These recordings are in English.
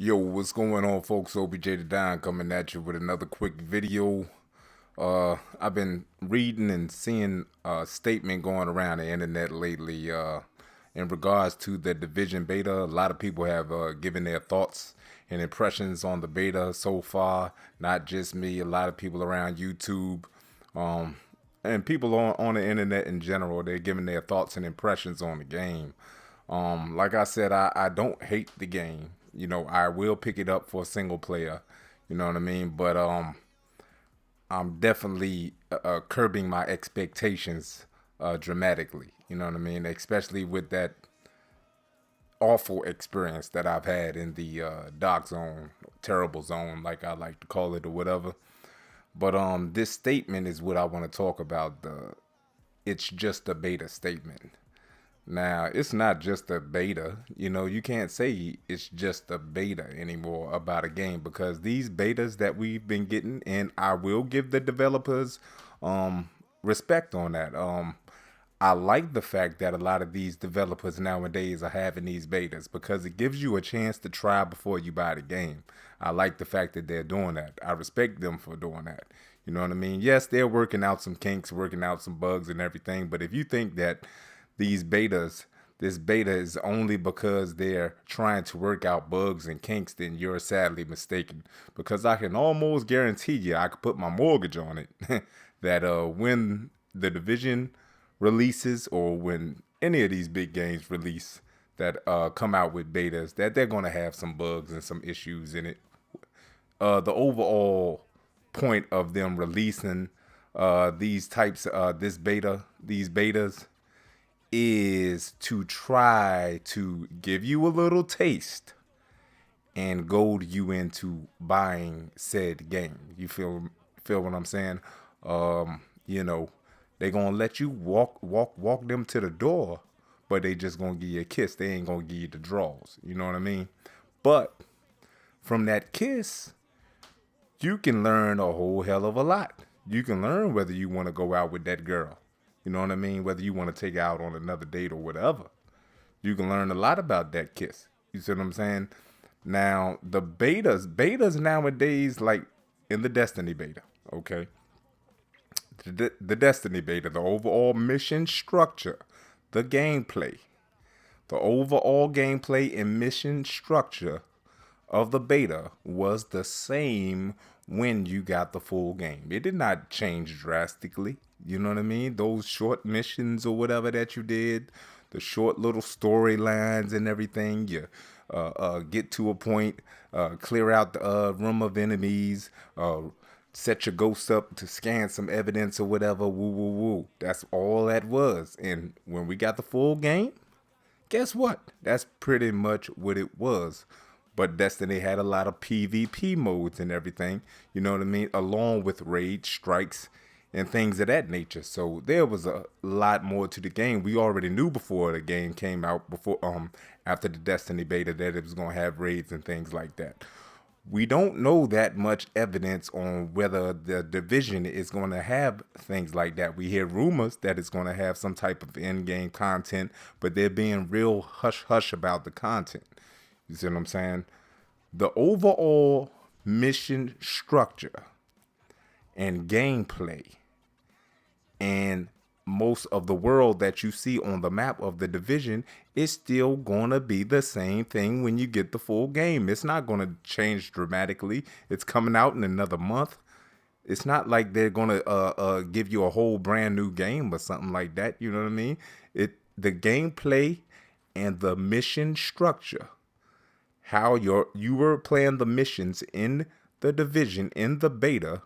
Yo, what's going on, folks? OBJ the Don coming at you with another quick video. I've been reading and seeing a statement going around the internet lately in regards to the Division beta. A lot of people have given their thoughts and impressions on the beta so far. Not just me, a lot of people around YouTube um, and people on the internet in general. They're giving their thoughts and impressions on the game. Like I said, I don't hate the game. You know, I will pick it up for a single player. You know what I mean? But I'm definitely curbing my expectations dramatically. You know what I mean? Especially with that awful experience that I've had in the dark zone, terrible zone, like I like to call it or whatever. But this statement is what I want to talk about. It's just a beta statement. Now, it's not just a beta. You know, you can't say it's just a beta anymore about a game because these betas that we've been getting, and I will give the developers respect on that. I like the fact that a lot of these developers nowadays are having these betas because it gives you a chance to try before you buy the game. I like the fact that they're doing that. I respect them for doing that. You know what I mean? Yes, they're working out some kinks, working out some bugs and everything, but if you think that these betas, this beta is only because they're trying to work out bugs and kinks, then you're sadly mistaken. Because I can almost guarantee you, I could put my mortgage on it, that when the division releases or when any of these big games release that come out with betas, that they're going to have some bugs and some issues in it. The overall point of them releasing these betas is to try to give you a little taste and goad you into buying said game. You feel what I'm saying? You know, they gonna let you walk them to the door, but they just gonna give you a kiss. They ain't gonna give you the draws. You know what I mean? But from that kiss, you can learn a whole hell of a lot. You can learn whether you want to go out with that girl. You know what I mean? Whether you want to take her out on another date or whatever. You can learn a lot about that kiss. You see what I'm saying? Now, the betas nowadays, like in the Destiny beta, okay? The Destiny beta, the overall mission structure, the gameplay, the overall gameplay and mission structure of the beta was the same when you got the full game. It did not change drastically. You know what I mean? Those short missions or whatever that you did, the short little storylines and everything, you get to a point, clear out the room of enemies, set your ghost up to scan some evidence or whatever, woo woo woo. That's all that was. And when we got the full game, guess what? That's pretty much what it was. But Destiny had a lot of PvP modes and everything, you know what I mean? Along with raid strikes and things of that nature. So there was a lot more to the game. We already knew before the game came out, before after the Destiny beta, that it was gonna have raids and things like that. We don't know that much evidence on whether the division is going to have things like that. We hear rumors that it's going to have some type of in-game content, but they're being real hush-hush about the content. You see what I'm saying? The overall mission structure and gameplay and most of the world that you see on the map of the division is still gonna be the same thing when you get the full game. It's not gonna change dramatically. It's coming out in another month. It's not like they're gonna give you a whole brand new game or something like that. You know what I mean? The gameplay and the mission structure, how you were playing the missions in the division in the beta,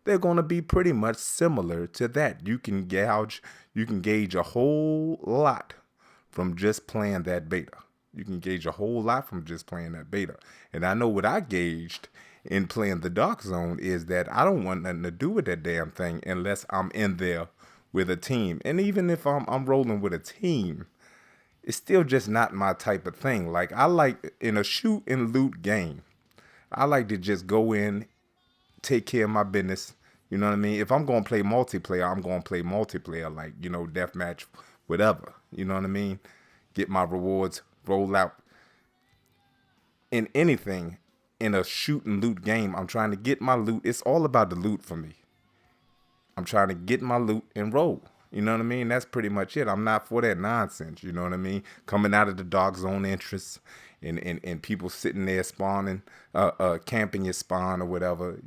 they're going to be pretty much similar to that. You can gauge a whole lot from just playing that beta. You can gauge a whole lot from just playing that beta. And I know what I gauged in playing the Dark Zone is that I don't want nothing to do with that damn thing unless I'm in there with a team. And even if I'm rolling with a team, it's still just not my type of thing. Like, I like in a shoot and loot game, I like to just go in, take care of my business. You know what I mean? If I'm going to play multiplayer, I'm going to play multiplayer, like, you know, deathmatch, whatever. You know what I mean? Get my rewards, roll out. in anything, in a shoot and loot game, I'm trying to get my loot. It's all about the loot for me. I'm trying to get my loot and roll. You know what I mean? That's pretty much it. I'm not for that nonsense. You know what I mean? Coming out of the dark zone entrance and people sitting there spawning, camping your spawn or whatever,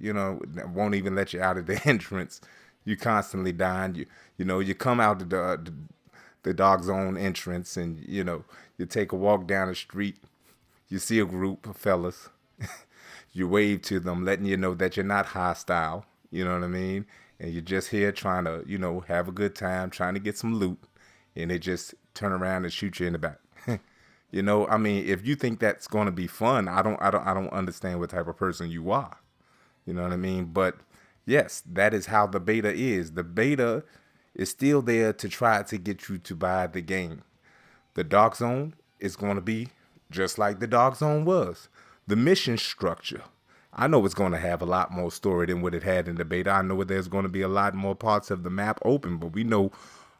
won't even let you out of the entrance. You constantly dying. You come out of the dark zone entrance and, you take a walk down the street. You see a group of fellas. You wave to them, letting you know that you're not hostile. You know what I mean? And you're just here trying to, have a good time, trying to get some loot. And they just turn around and shoot you in the back. If you think that's going to be fun, I don't understand what type of person you are. You know what I mean? But yes, that is how the beta is. The beta is still there to try to get you to buy the game. The Dark Zone is going to be just like the Dark Zone was. The mission structure, I know it's going to have a lot more story than what it had in the beta. I know there's going to be a lot more parts of the map open, but we know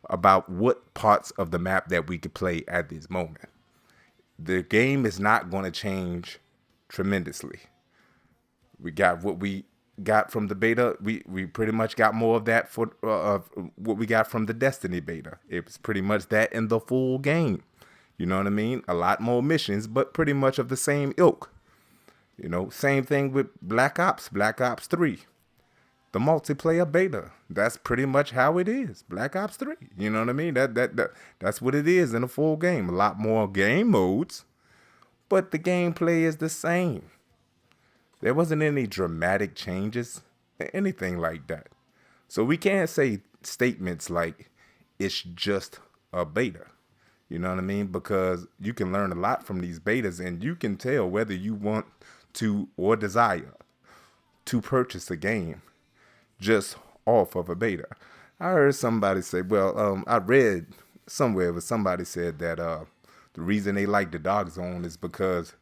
about what parts of the map that we could play at this moment. The game is not going to change tremendously. We got what we got from the beta. We pretty much got more of that for what we got from the Destiny beta. It was pretty much that in the full game. You know what I mean? A lot more missions, but pretty much of the same ilk. Same thing with Black Ops 3. The multiplayer beta. That's pretty much how it is. Black Ops 3. You know what I mean? That's what it is in a full game. A lot more game modes, but the gameplay is the same. There wasn't any dramatic changes, anything like that. So we can't say statements like it's just a beta. You know what I mean? Because you can learn a lot from these betas, and you can tell whether you want to or desire to purchase a game just off of a beta. I heard somebody say, I read somewhere where somebody said that the reason they like the Dark Zone is because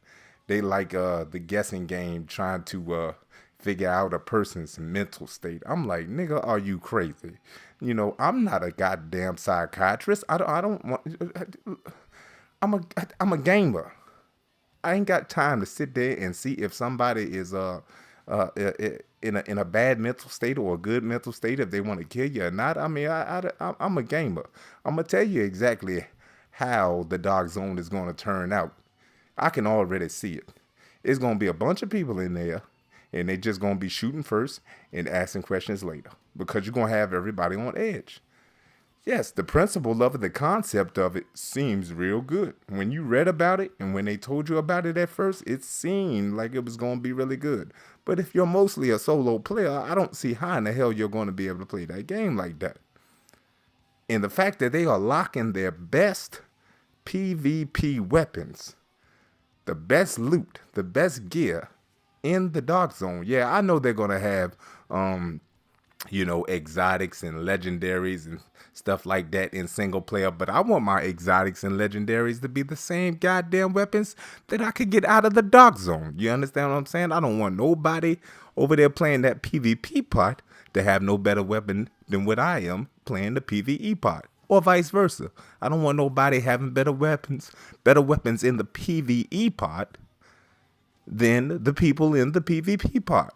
they like the guessing game, trying to figure out a person's mental state. I'm like, nigga, are you crazy? I'm not a goddamn psychiatrist. I'm a gamer. I ain't got time to sit there and see if somebody is in a bad mental state or a good mental state, if they want to kill you or not. I'm a gamer. I'm gonna tell you exactly how the Dark Zone is going to turn out. I can already see it. It's gonna be a bunch of people in there, and they just gonna be shooting first and asking questions later, because you're gonna have everybody on edge. Yes, the principle of it, the concept of it seems real good. When you read about it and when they told you about it at first, it seemed like it was going to be really good. But if you're mostly a solo player, I don't see how in the hell you're going to be able to play that game like that. And the fact that they are locking their best PvP weapons, the best loot, the best gear in the Dark Zone. Yeah, I know they're going to have, exotics and legendaries and stuff like that in single player, but I want my exotics and legendaries to be the same goddamn weapons that I could get out of the Dark Zone. You understand what I'm saying? I don't want nobody over there playing that PvP part to have no better weapon than what I am playing the PvE part, or vice versa. I don't want nobody having better weapons in the PvE part than the people in the PvP part.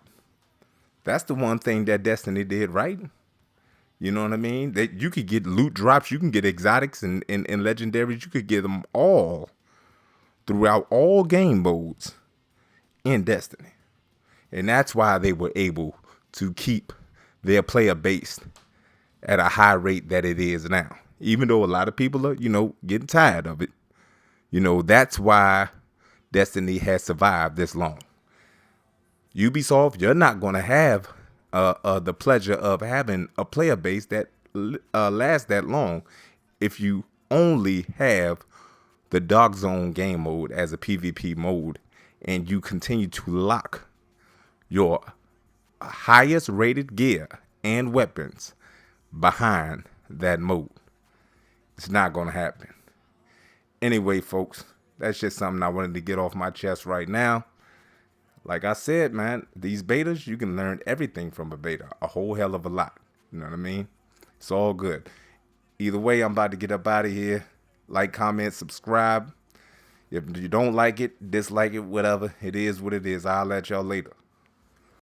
That's the one thing that Destiny did right. You know what I mean? That you could get loot drops, you can get exotics and legendaries, you could get them all throughout all game modes in Destiny. And that's why they were able to keep their player base at a high rate that it is now. Even though a lot of people are, getting tired of it. That's why Destiny has survived this long. Ubisoft, you're not going to have the pleasure of having a player base that lasts that long if you only have the Dark Zone game mode as a PvP mode and you continue to lock your highest rated gear and weapons behind that mode. It's not going to happen. Anyway, folks, that's just something I wanted to get off my chest right now. Like I said, man, these betas, you can learn everything from a beta. A whole hell of a lot. You know what I mean? It's all good. Either way, I'm about to get up out of here. Like, comment, subscribe. If you don't like it, dislike it, whatever, it is what it is. I'll let y'all later.